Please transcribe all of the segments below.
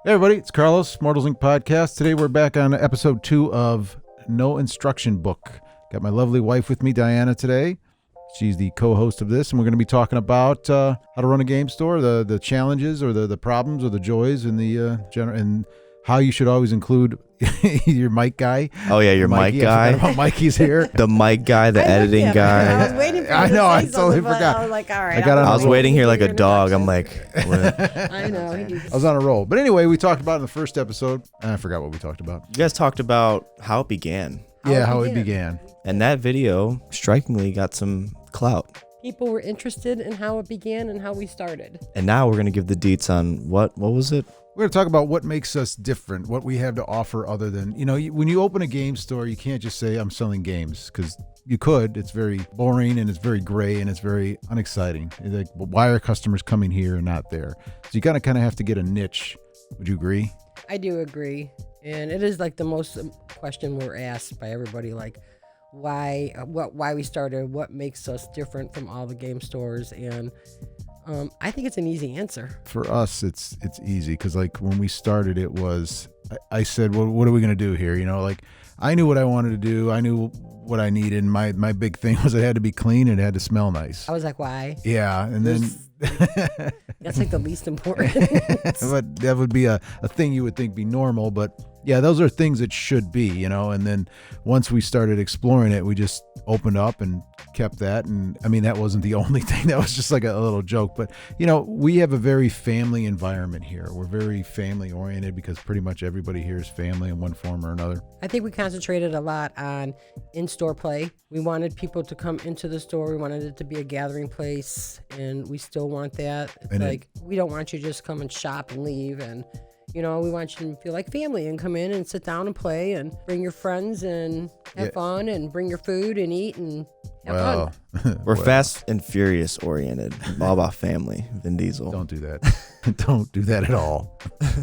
Hey everybody, it's Carlos, Immortals Inc. podcast. Today we're back on episode 2 of No Instruction Book. Got my lovely wife with me, Diana, today. She's the co-host of this, and we're going to be talking about how to run a game store, the challenges or the problems or the joys and the and how you should always include your mic guy. Oh yeah, your mic guy. I forgot about Mikey's here. The mic guy, the editing guy. I was waiting for you I to know, say I totally something, but forgot. I was like, all right. I was waiting here like a dog. I'm like, what? I know. I was on a roll. But anyway, we talked about in the first episode. I forgot what we talked about. You guys talked about how it began, How it began. and that video strikingly got some clout. People were interested in how it began and how we started. And now we're gonna give the deets on what was it? We're going to talk about what makes us different, what we have to offer other than, when you open a game store, you can't just say, I'm selling games, because you could. It's very boring and it's very gray and it's very unexciting. It's like, well, why are customers coming here and not there? So you kind of have to get a niche. Would you agree? I do agree. And it is like the most question we're asked by everybody, like why we started, what makes us different from all the game stores. And I think it's an easy answer. For us, it's easy because like when we started, it was, I said, well, what are we going to do here? Like I knew what I wanted to do. I knew what I needed. My big thing was it had to be clean and it had to smell nice. I was like, why? Yeah. And then that's like the least important. but that would be a thing you would think be normal. But yeah, those are things it should be, and then once we started exploring it, we just opened up and kept that. And I mean, that wasn't the only thing. That was just like a little joke. But, we have a very family environment here. We're very family oriented because pretty much everybody here is family in one form or another. I think we concentrated a lot on in-store play. We wanted people to come into the store. We wanted it to be a gathering place, and we still want that. It's we don't want you to just come and shop and leave. And, we want you to feel like family and come in and sit down and play and bring your friends and have fun and bring your food and eat and have fun. We're Fast and Furious oriented, all about family. Vin Diesel. Don't do that. Don't do that at all.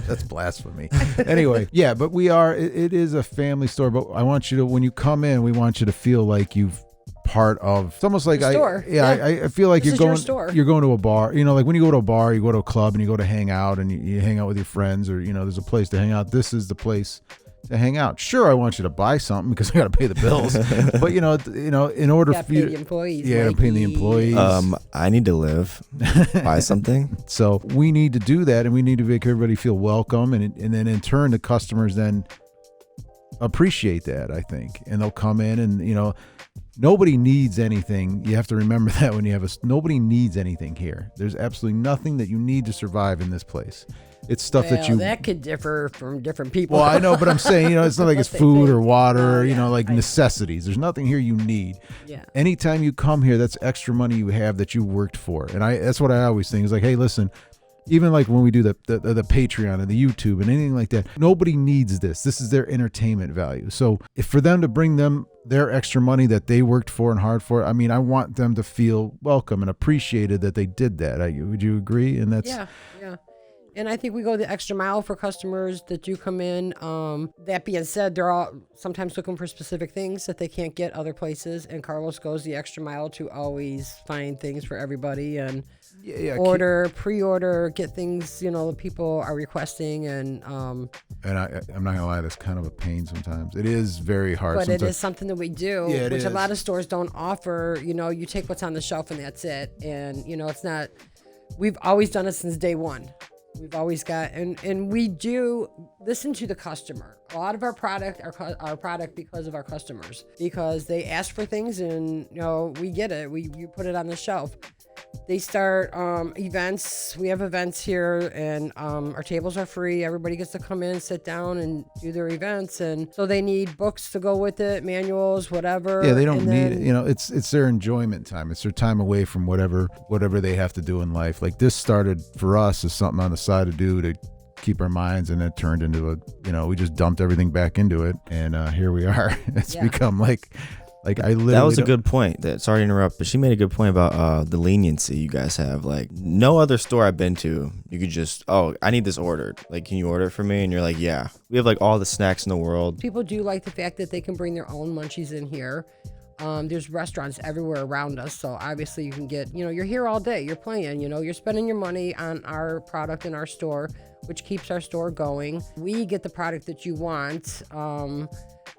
That's blasphemy. Anyway, yeah, but we are, it is a family store, but I want you to, when you come in, we want you to feel like you've part of, it's almost like I feel like you're going to a bar, like when you go to a bar, you go to a club and you go to hang out and you hang out with your friends, or there's a place to hang out. This is the place to hang out. Sure, I want you to buy something because I got to pay the bills, but in order for you, the employees, I'm paying the employees. I need to live, buy something. So we need to do that, and we need to make everybody feel welcome, and then in turn the customers then appreciate that, I think, and they'll come in and nobody needs anything. You have to remember that when you have nobody needs anything here. There's absolutely nothing that you need to survive in this place. It's stuff that could differ from different people. Well, I know, but I'm saying, it's not like it's food or water, necessities. There's nothing here you need. Yeah. Anytime you come here, that's extra money you have that you worked for. And that's what I always think is like, hey, listen, even like when we do the Patreon and the YouTube and anything like that, nobody needs this. This is their entertainment value. So if for them to bring them their extra money that they worked for and hard for, I mean, I want them to feel welcome and appreciated that they did that. Would you agree? And that's yeah. And I think we go the extra mile for customers that do come in. That being said, they're all sometimes looking for specific things that they can't get other places. And Carlos goes the extra mile to always find things for everybody and pre-order, get things, that people are requesting. And I'm not going to lie, that's kind of a pain sometimes. It is very hard. But it is something that we do, which a lot of stores don't offer. You take what's on the shelf and that's it. And, it's not, we've always done it since day one. We've always got, and we do listen to the customer. A lot of our product because of our customers, because they ask for things and, we get it. You put it on the shelf. They start events. We have events here, and our tables are free. Everybody gets to come in, sit down, and do their events. And so they need books to go with it, manuals, whatever. Yeah, they don't need it. It's their enjoyment time. It's their time away from whatever they have to do in life. Like this started for us as something on the side to do to keep our minds, and it turned into we just dumped everything back into it, and here we are. It's become like I literally. That was a good point. Sorry to interrupt, but she made a good point about the leniency you guys have. Like no other store I've been to, you could just, I need this ordered. Like, can you order it for me? And you're like, yeah. We have like all the snacks in the world. People do like the fact that they can bring their own munchies in here. There's restaurants everywhere around us, so obviously you can get, you're here all day, you're playing, you're spending your money on our product in our store, which keeps our store going. We get the product that you want,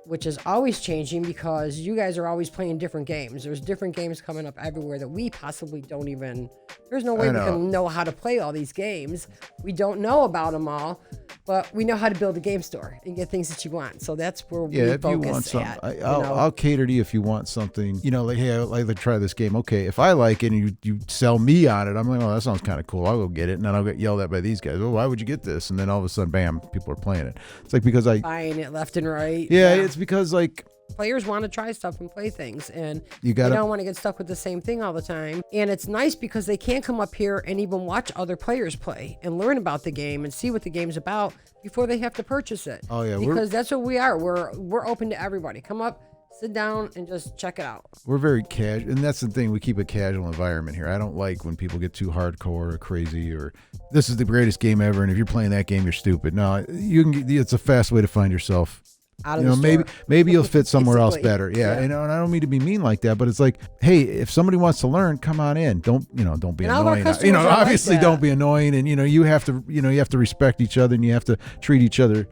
which is always changing because you guys are always playing different games. There's different games coming up everywhere that we possibly don't even, there's no way we can know how to play all these games. We don't know about them all, but we know how to build a game store and get things that you want. So that's where we if you want focus something, at. I'll cater to you if you want something, like, hey, I'd like to try this game. Okay, if I like it and you sell me on it, I'm like, oh, that sounds kind of cool. I'll go get it. And then I'll get yelled at by these guys. Oh, why would you get this? And then all of a sudden, bam, people are playing it. It's like because buying it left and right. Yeah, it's because like players want to try stuff and play things, and they don't want to get stuck with the same thing all the time. And it's nice because they can come up here and even watch other players play and learn about the game and see what the game's about before they have to purchase it. Oh yeah, because that's what we are. We're open to everybody. Come up, sit down, and just check it out. We're very casual, and that's the thing. We keep a casual environment here. I don't like when people get too hardcore or crazy or this is the greatest game ever, and if you're playing that game, you're stupid. No, it's a fast way to find yourself. Out of the store. maybe you'll fit somewhere else better. Yeah, and I don't mean to be mean like that, but it's like, hey, if somebody wants to learn, come on in. Don't be annoying. Obviously like don't be annoying, and you have to respect each other, and you have to treat each other.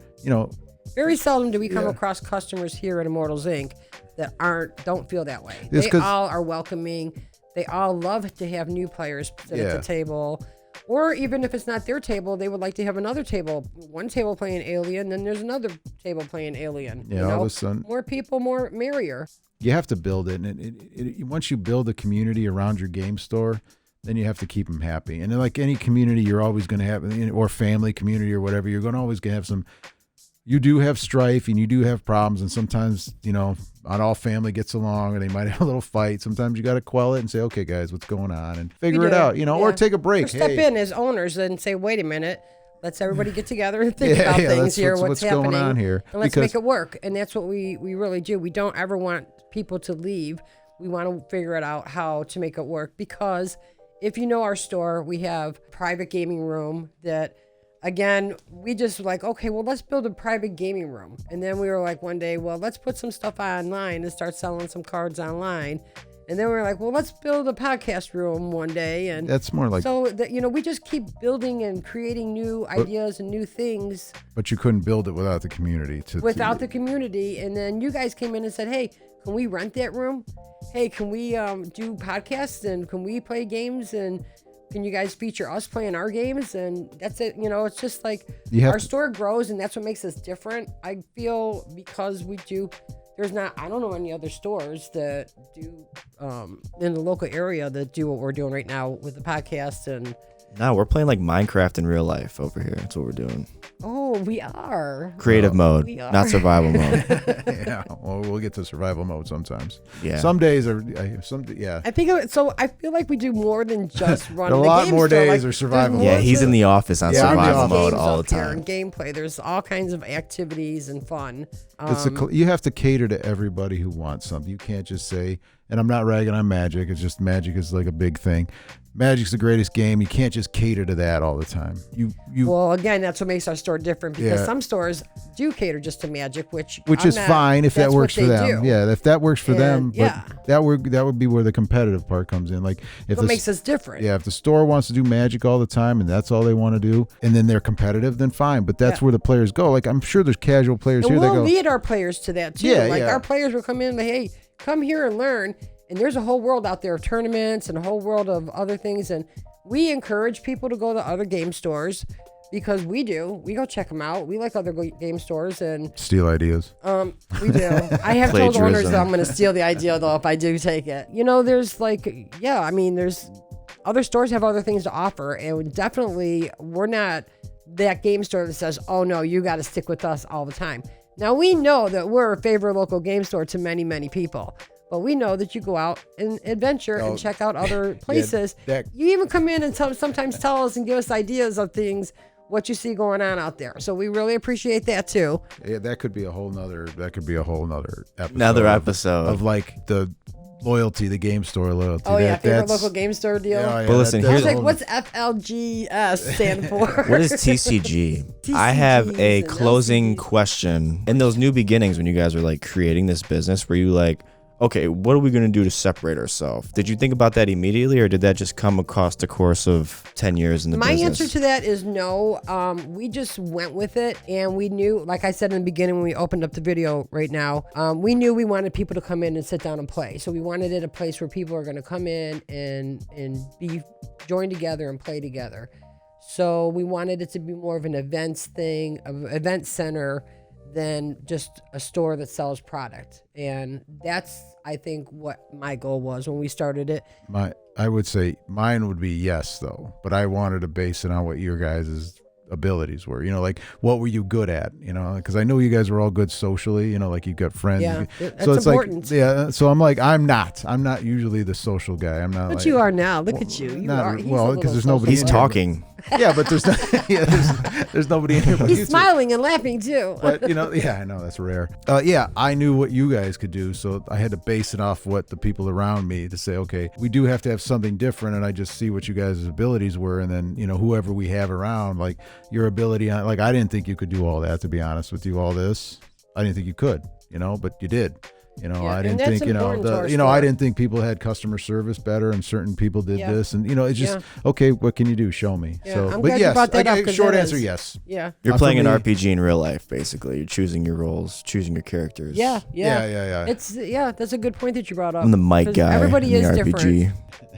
Very seldom do we come across customers here at Immortals Inc. that don't feel that way. They all are welcoming. They all love to have new players sit at the table. Or even if it's not their table, they would like to have another table. One table playing Alien, then there's another table playing Alien. Yeah, all of a sudden. More people, more merrier. You have to build it. And once you build a community around your game store, then you have to keep them happy. And like any community, you're always going to have, or family community or whatever, you're going to always have some, you do have strife and you do have problems. And sometimes, not all family gets along, or they might have a little fight. Sometimes you got to quell it and say, okay, guys, what's going on? And figure it out, or take a break. Or step in as owners and say, wait a minute, let's everybody get together and think about things here. What's happening going on here? And let's make it work. And that's what we really do. We don't ever want people to leave. We want to figure it out how to make it work, because if you know our store, we have private gaming room that, again, we just were like, okay, well, let's build a private gaming room. And then we were like one day, well, let's put some stuff online and start selling some cards online. And then we were like, well, let's build a podcast room one day. And that's more like, so that, we just keep building and creating new ideas and new things. But you couldn't build it without the community. The community. And then you guys came in and said, hey, can we rent that room? Hey, can we do podcasts, and can we play games, and can you guys feature us playing our games? And that's it. It's just like our store grows, and that's what makes us different. I feel because I don't know any other stores that do in the local area that do what we're doing right now with the podcast. And no, we're playing like Minecraft in real life over here. That's what we're doing. Oh, we are. Creative mode, not survival mode. Yeah, well, we'll get to survival mode sometimes. Yeah. Some days are, I think so. I feel like we do more than just run the game. A lot more days are survival mode. Yeah, he's in the office on survival mode all the time. And gameplay. There's all kinds of activities and fun. You have to cater to everybody who wants something. You can't just say, and I'm not ragging on Magic. It's just Magic is like a big thing. Magic's the greatest game. You can't just cater to that all the time. Well, again, that's what makes our store different, because some stores do cater just to Magic, which is fine if that works for them. Do. Yeah, if that works for them, but that would be where the competitive part comes in. Like if what makes us different. Yeah, if the store wants to do Magic all the time and that's all they want to do, and then they're competitive, then fine. But that's where the players go. Like I'm sure there's casual players here that go. We'll lead our players to that too. Our players will come in and hey, come here and learn. And there's a whole world out there of tournaments and a whole world of other things. And we encourage people to go to other game stores, because we do. We go check them out. We like other game stores and steal ideas. We do. I have told owners that I'm going to steal the idea, though, if I do take it. There's there's other stores have other things to offer. And definitely we're not that game store that says, oh, no, you got to stick with us all the time. Now, we know that we're a favorite local game store to many, many people. But we know that you go out and adventure and check out other places. You even come in and sometimes tell us and give us ideas of things, what you see going on out there. So we really appreciate that too. Yeah, that could be a whole nother episode. Another episode of like the loyalty, the game store loyalty. Oh, favorite local game store deal. But listen, I was like, what's FLGS stand for? What is TCG? I have a closing question. In those new beginnings, when you guys were like creating this business, were you like, okay, what are we going to do to separate ourselves? Did you think about that immediately, or did that just come across the course of 10 years in the business? My answer to that is no. We just went with it, and we knew, like I said in the beginning when we opened up the video right now, we knew we wanted people to come in and sit down and play. So we wanted it a place where people are going to come in and be joined together and play together. So we wanted it to be more of an events thing, an event center, than just a store that sells product. And that's, I think, what my goal was when we started it. I would say mine would be yes, though, but I wanted to base it on what your guys' abilities were. Like, what were you good at? Because I know you guys were all good socially. Like, you've got friends. Yeah, that's so it's important. Like, so I'm like, I'm not usually the social guy. I'm not. But like, you are now. Look at you. You are. Well, because there's nobody. He's talking. Yeah, but there's there's nobody in here. But he's smiling and laughing too. But yeah, I know that's rare. Yeah, I knew what you guys could do, so I had to base it off what the people around me to say. Okay, we do have to have something different, and I just see what you guys' abilities were, and then whoever we have around, like your ability on. Like, I didn't think you could do all that. To be honest with you, all this, I didn't think you could. But you did. I didn't think, I didn't think people had customer service better, and certain people did this, and it's just okay. What can you do? Show me. Yeah, so, I'm but glad yes, you brought that up, short answer, yes. Yeah, you're playing an RPG in real life, basically. You're choosing your roles, choosing your characters. Yeah. It's that's a good point that you brought up. I'm the mic guy. Everybody in is the RPG.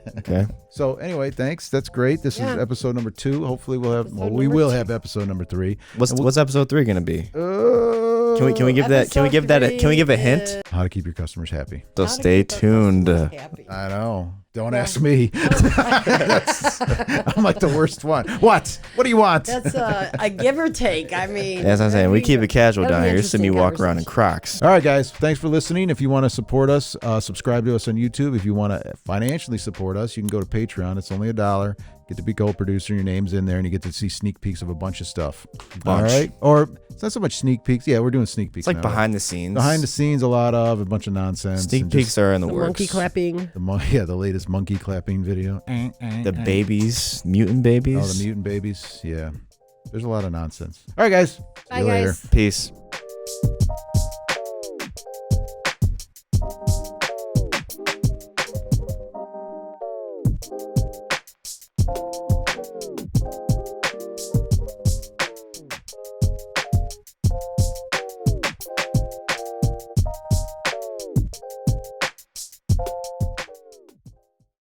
different. Okay. So anyway, thanks. That's great. This is episode number 2. Hopefully we'll have. We will have episode number 3. What's episode 3 gonna be? Can we give a hint? How to keep your customers happy. So stay tuned. I know. Don't ask me. I'm like the worst one. What do you want? That's a give or take. I mean, as I'm saying, we keep it casual down here. You're interesting seeing me walk around in Crocs. All right, guys. Thanks for listening. If you want to support us, subscribe to us on YouTube. If you want to financially support us, you can go to Patreon. It's only $1. Get to be co-producer. Your name's in there, and you get to see sneak peeks of a bunch of stuff. All right? Or it's not so much sneak peeks. Yeah, we're doing sneak peeks. It's like now, behind the scenes. Behind the scenes, a bunch of nonsense. Sneak peeks are in the works. Monkey clapping. The latest monkey clapping video. The babies, mutant babies. Oh, the mutant babies. Yeah. There's a lot of nonsense. All right, guys. Bye, See you later. guys. Peace.